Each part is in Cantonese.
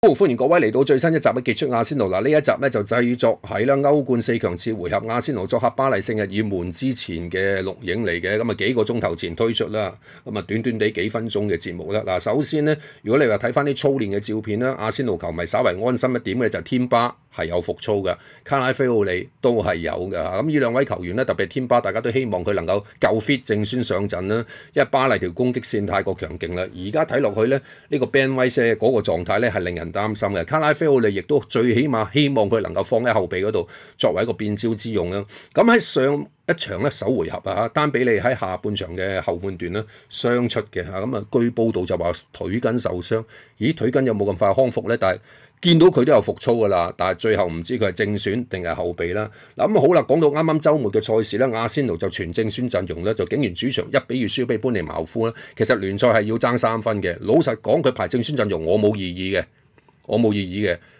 好，歡迎各位嚟到最新一集嘅傑出阿仙奴嗱，呢一集咧就製作喺啦歐冠4強次回合阿仙奴作客巴黎聖日耳門之前嘅錄影嚟嘅，咁啊幾個鐘頭前推出啦，咁啊短短地幾分鐘嘅節目啦。嗱，首先咧，如果你話睇翻啲操練嘅照片啦，阿仙奴球迷稍為安心一點嘅就係天巴係有復操嘅，卡拉菲奧利都係有嘅嚇。咁呢兩位球員咧，特別係天巴，大家都希望佢能夠夠 fit 正選上陣啦，因為巴黎條攻擊線太過強勁啦。而家睇落去咧，呢個 Ben White 嗰個狀態咧係令人擔心嘅。卡拉菲奧利亦都最起碼希望佢能夠放喺後備嗰度作為一個變招之用啦。咁喺上一場咧首回合啊，丹比利喺下半場嘅後半段咧傷出嘅嚇，咁啊據報道就話腿筋受傷，咦腿筋有冇咁快康復咧？但係見到佢都有復操㗎啦，但係最後唔知佢係正選定係後備啦。嗱咁好啦，講到啱啱週末嘅賽事咧，阿仙奴就全正選陣容咧，就竟然主場1-2輸俾般尼茅夫啦。其實聯賽係要爭3分嘅，老實講佢排正選陣容我冇異議嘅。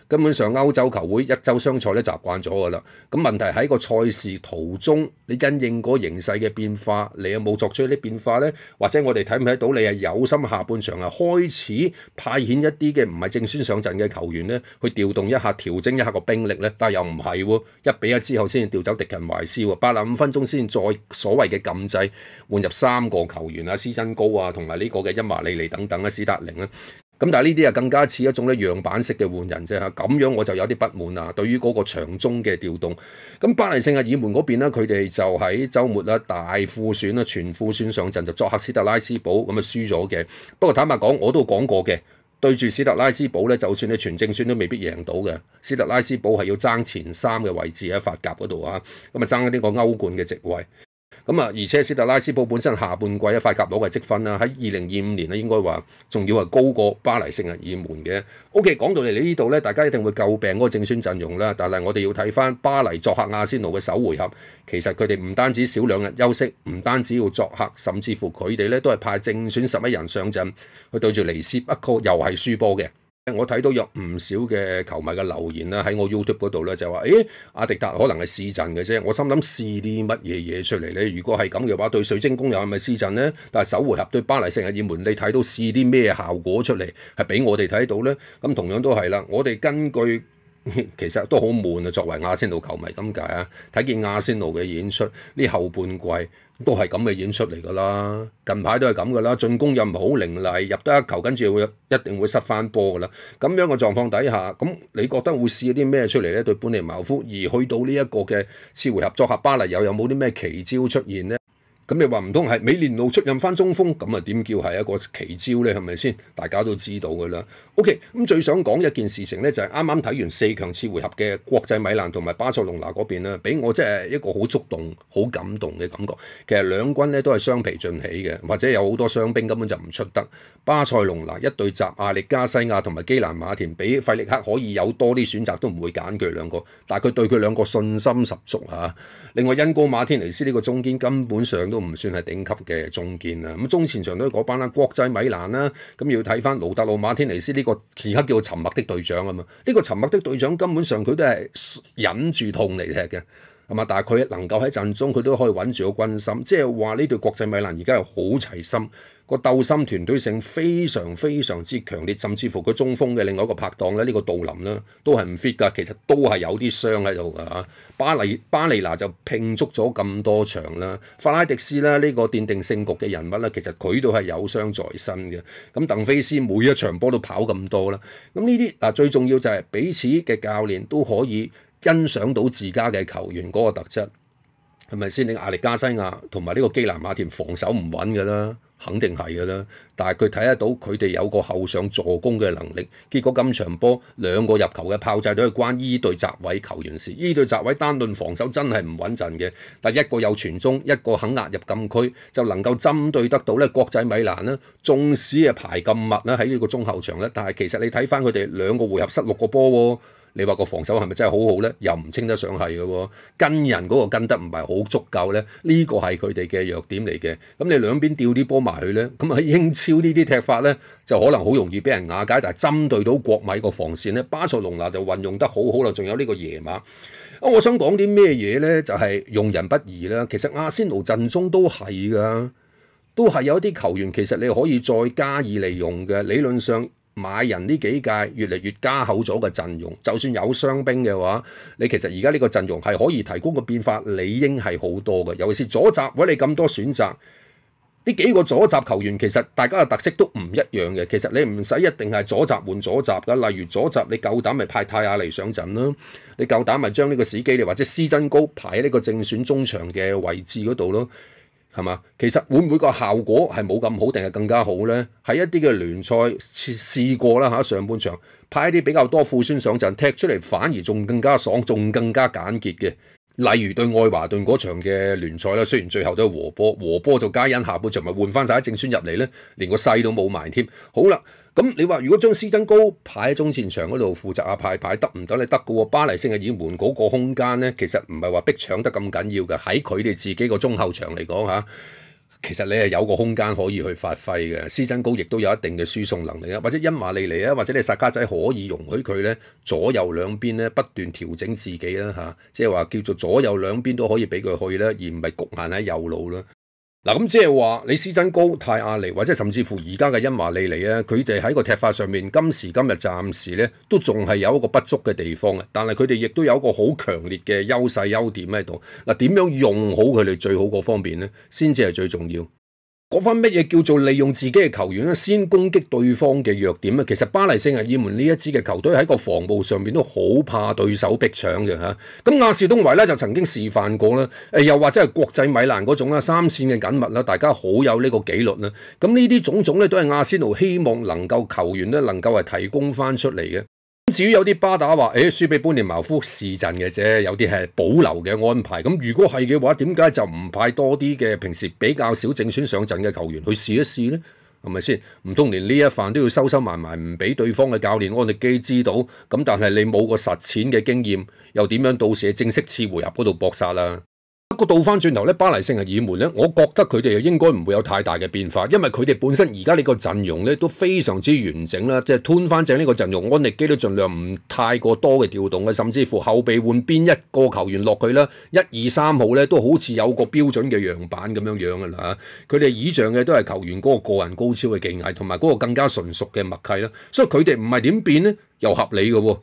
根本上歐洲球會一週雙賽咧習慣咗㗎啦。咁問題喺個賽事途中，你因應嗰形勢嘅變化，你有冇作出一啲變化呢？或者我哋睇唔睇到你係有心下半場開始派遣一啲嘅唔係正選上陣嘅球員呢，去調動一下、調整一下個兵力呢？但係又唔係喎，1-1之後先至調走迪勤懷斯喎，85分鐘先再所謂嘅禁制換入3個球員啊，斯真高啊，同埋呢個嘅恩華利尼等等啊，史達寧啊。咁但係呢啲啊更加似一種咧樣板式嘅換人啫嚇，咁樣我就有啲不滿啊。對於嗰個場中嘅調動，咁巴黎聖日耳門嗰邊咧，佢哋就喺週末啦大副選啦，全副選上陣就作客史特拉斯堡，咁啊輸咗嘅。不過坦白講，我都講過嘅，對住史特拉斯堡咧，就算你全正選都未必贏到嘅。史特拉斯堡係要爭前3嘅位置喺法甲嗰度啊，咁啊爭呢個歐冠嘅席位。咁啊，而且史特拉斯堡本身下半季法甲攞嘅積分啦，喺2025年咧應該話仲要係高過巴黎聖日耳門嘅。OK， 講到嚟呢度咧，大家一定會詬病嗰個正選陣容啦。但係我哋要睇翻巴黎作客阿仙奴嘅首回合，其實佢哋唔單止少2日休息，唔單止要作客，甚至乎佢哋咧都係派正選11人上陣去對住尼斯，不過又係輸波嘅。我睇到有唔少嘅球迷嘅留言啦，喺我 YouTube 嗰度咧就話：阿迪達可能係試陣嘅啫。我心諗試啲乜嘢嘢出嚟咧？如果係咁嘅話，對水晶宮又係咪試陣咧？但係首回合對巴黎聖日耳門，你睇到試啲咩效果出嚟，係俾我哋睇到咧？咁同樣都係啦，我哋根據其實都好悶啊。作為阿仙奴球迷咁解啊，睇見阿仙奴嘅演出呢後半季都係咁嘅演出嚟㗎啦，近排都係咁㗎啦，進攻又唔係好凌厲，入得一球跟住一定會失翻波㗎啦。咁樣嘅狀況底下，咁你覺得會試啲咩出嚟咧？對般尼茅夫而去到呢一個嘅次回合作客巴黎有冇啲咩奇招出現咧？咁你話唔通係美連奴出任翻中鋒，咁啊點叫係一個奇招咧？係咪先？大家都知道㗎啦。OK， 咁最想講一件事情咧，就係啱啱睇完4強次回合嘅國際米蘭同埋巴塞隆拿嗰邊啦，俾我真係一個好觸動、好感動嘅感覺。其實兩軍咧都係雙皮盡起嘅，或者有好多傷兵根本就唔出得。巴塞隆拿一對集亞歷加西亞同埋基蘭馬田，比費力克可以有多啲選擇，都唔會揀佢兩個。但係佢對佢兩個信心十足嚇。另外恩高馬天尼斯呢個中堅根本上都唔算係頂級嘅中堅啊。咁中前場都係嗰班啦，國際米蘭啦，咁要睇翻盧特魯馬天尼斯呢個而家叫做沉默的隊長啊嘛。呢個沉默的隊長根本上佢都係忍住痛嚟踢嘅。係嘛？但係佢能夠喺陣中，佢都可以穩住個軍心，即係話呢隊國際米蘭而家係好齊心，個鬥心團隊性非常非常之強烈，甚至乎佢中鋒嘅另外一個拍檔咧，呢個杜林啦，都係唔 fit 㗎，其實都係有啲傷喺度㗎嚇。巴利拿就拼足咗咁多場啦，法拉迪斯啦呢個奠定勝局嘅人物啦，其實佢都係有傷在身嘅。咁鄧菲斯每一場波都跑咁多啦，咁呢啲嗱最重要就係彼此嘅教練都可以欣賞到自家嘅球員嗰個特質，係咪先？你亞歷加西亞同埋呢個基蘭馬田防守唔穩㗎啦，肯定係㗎啦。但係佢睇得到佢哋有個後上助攻嘅能力，結果今場波2個入球嘅炮製都係關依隊閘位球員事。依隊閘位單論防守真係唔穩陣嘅，但一個有傳中，一個肯壓入禁區，就能夠針對得到咧國際米蘭啦。縱使係排咁密啦喺呢個中後場咧，但係其實你睇翻佢哋2個回合失6個波喎。你話個防守係咪真係好好咧？又唔稱得上係嘅喎，跟人嗰個跟得唔係好足夠咧，呢個係佢哋嘅弱點嚟嘅。咁你兩邊掉啲波埋去咧，咁喺英超呢啲踢法咧，就可能好容易俾人瓦解。但係針對到國米個防線咧，巴塞隆拿就運用得好好啦。仲有呢個耶馬。我想講啲咩嘢咧？就係用人不疑啦。其實阿仙奴陣中都係㗎，都係有啲球員其實你可以再加以利用嘅。理論上買人呢幾屆越嚟越加厚咗嘅陣容，就算有傷兵嘅話，你其實而家呢個陣容係可以提供嘅變化理應係好多嘅，尤其是左閘，如果你咁多選擇。呢幾個左閘球員其實大家嘅特色都唔一樣嘅，其實你唔使一定係左閘換左閘㗎。例如左閘你夠膽咪派泰亞尼上陣啦，你夠膽咪將呢個史基利或者施真高排喺呢個正選中場嘅位置嗰度咯，係嘛？其實會唔會個效果係冇咁好定係更加好呢？喺一啲嘅聯賽試過啦嚇，上半場派一啲比較多副選上陣，踢出嚟反而仲更加爽，仲更加簡潔嘅。例如對愛華頓嗰場嘅聯賽啦，雖然最後都係和波就加恩下半場咪換翻晒正選入嚟咧，連個勢都冇埋添。好啦，咁你話如果將施真高排喺中前場嗰度負責下排得唔得？你得嘅喎，巴黎聖日耳門嗰個空間咧，其實唔係話逼搶得咁緊要嘅，喺佢哋自己個中後場嚟講嚇。其實你係有個空間可以去發揮嘅，施真高亦都有一定嘅輸送能力啊，或者恩華利尼啊，或者你薩卡仔可以容許佢咧左右兩邊咧不斷調整自己啦嚇，即係話叫做左右兩邊都可以俾佢去啦，而唔係局限喺右路啦。嗱咁即係話你施真高、泰亞尼或者甚至乎而家嘅恩華利尼啊，佢哋喺個踢法上面今時今日暫時咧都仲係有一個不足嘅地方嘅，但係佢哋亦都有一個好強烈嘅優勢優點喺度。嗱，點樣用好佢哋最好嗰方面咧，先至係最重要。講翻乜嘢叫做利用自己嘅球員咧，先攻擊對方嘅弱點啊！其實巴黎聖日耳門呢一支嘅球隊喺個防務上面都好怕對手逼搶嘅嚇。咁亞士東維咧就曾經示範過啦，又或者係國際米蘭嗰種啦，三線嘅緊密啦，大家好有呢個紀律啦。咁呢啲種種咧都係阿仙奴希望能夠球員咧能夠係提供翻出嚟嘅。至於有啲巴打話，輸俾般尼茅夫試陣嘅啫，有啲係保留嘅安排。咁如果係嘅話，點解就唔派多啲嘅平時比較少正選上陣嘅球員去試一試呢？係咪先？唔通連呢一範都要收埋埋，唔俾對方嘅教練安力基知道？咁但係你冇個實踐嘅經驗，又點樣到時正式次回合嗰度搏殺啦？不過倒翻轉頭咧，巴黎聖日耳門咧，我覺得佢哋應該唔會有太大嘅變化，因為佢哋本身而家呢個陣容咧都非常之完整啦，即係吞翻正呢個陣容，安力基都盡量唔太過多嘅調動嘅，甚至乎後備換邊一個球員落去啦，1、2、3號咧都好似有個標準嘅樣板咁樣嘅啦嚇，佢哋倚仗嘅都係球員嗰個個人高超嘅技藝同埋嗰個更加純熟嘅默契啦，所以佢哋唔係點變咧又合理嘅喎。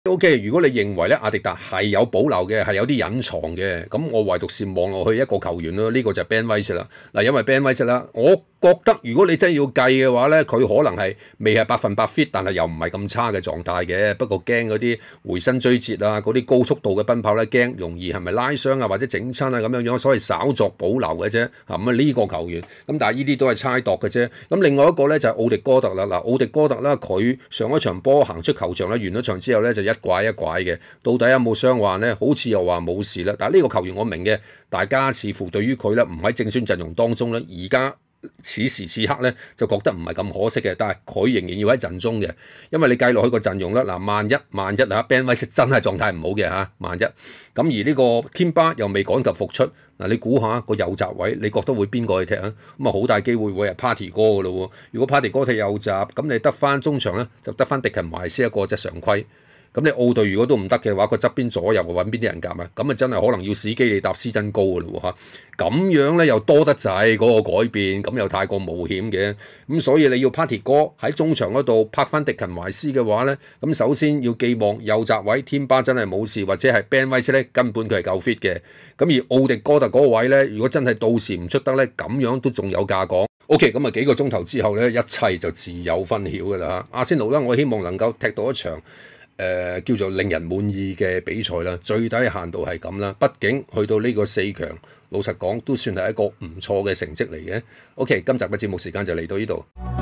O.K. 如果你認為咧阿迪達係有保留嘅，係有啲隱藏嘅，咁我唯獨是望落去一個球員咯，呢個就係 Ben White 啦。嗱，因為 Ben White 啦，我覺得如果你真係要計嘅話咧，佢可能係未係100% fit，但係又唔係咁差嘅狀態嘅。不過驚嗰啲回身追截啊，嗰啲高速度嘅奔跑咧，驚容易係咪拉傷啊或者整親啊咁樣樣，所以稍作保留嘅啫。咁呢個球員，咁但係呢啲都係猜度嘅啫。咁另外一個咧就係奧迪哥特啦。嗱，奧迪哥特啦，佢上一場波行出球場咧，完咗場之後咧就一拐一拐嘅，到底有冇傷患咧？好似又話冇事啦。但係呢個球員我明嘅，大家似乎對於佢咧唔喺正選陣容當中咧，而家此時此刻咧就覺得唔係咁可惜嘅。但係佢仍然要喺陣中嘅，因為你計落去個陣容啦。嗱，萬一啊 Ben White 真係狀態唔好嘅嚇，萬一咁而呢個天巴又未趕及復出，嗱，你估下個右閘位，你覺得會邊個去踢啊？咁啊好大機會會係 Party 哥嘅咯喎。如果 Party 哥踢右閘，咁你得翻中場咧，就得翻迪勤懷斯一個即係常規。咁你奧隊如果都唔得嘅話，個側邊左右揾邊啲人夾啊？咁啊真係可能要史基利搭施真高嘅咯喎嚇，咁樣咧又多得滯嗰個改變，咁又太過冒險嘅，咁所以你要 Party 哥喺中場嗰度拍翻迪勤懷斯嘅話咧，咁首先要寄望右閘位天巴真係冇事，或者係 Ben White 咧根本佢係夠 fit 嘅，咁而奧迪哥特嗰個位咧，如果真係到時唔出得咧，咁樣都仲有價講。OK， 咁啊幾個鐘頭之後咧，一切就自有分曉嘅啦嚇。阿仙奴咧，我希望能夠踢到一場。叫做令人滿意嘅比賽啦，最低限度係咁啦。畢竟去到呢個4強，老實講都算係一個唔錯嘅成績嚟嘅。OK， 今集嘅節目時間就嚟到呢度。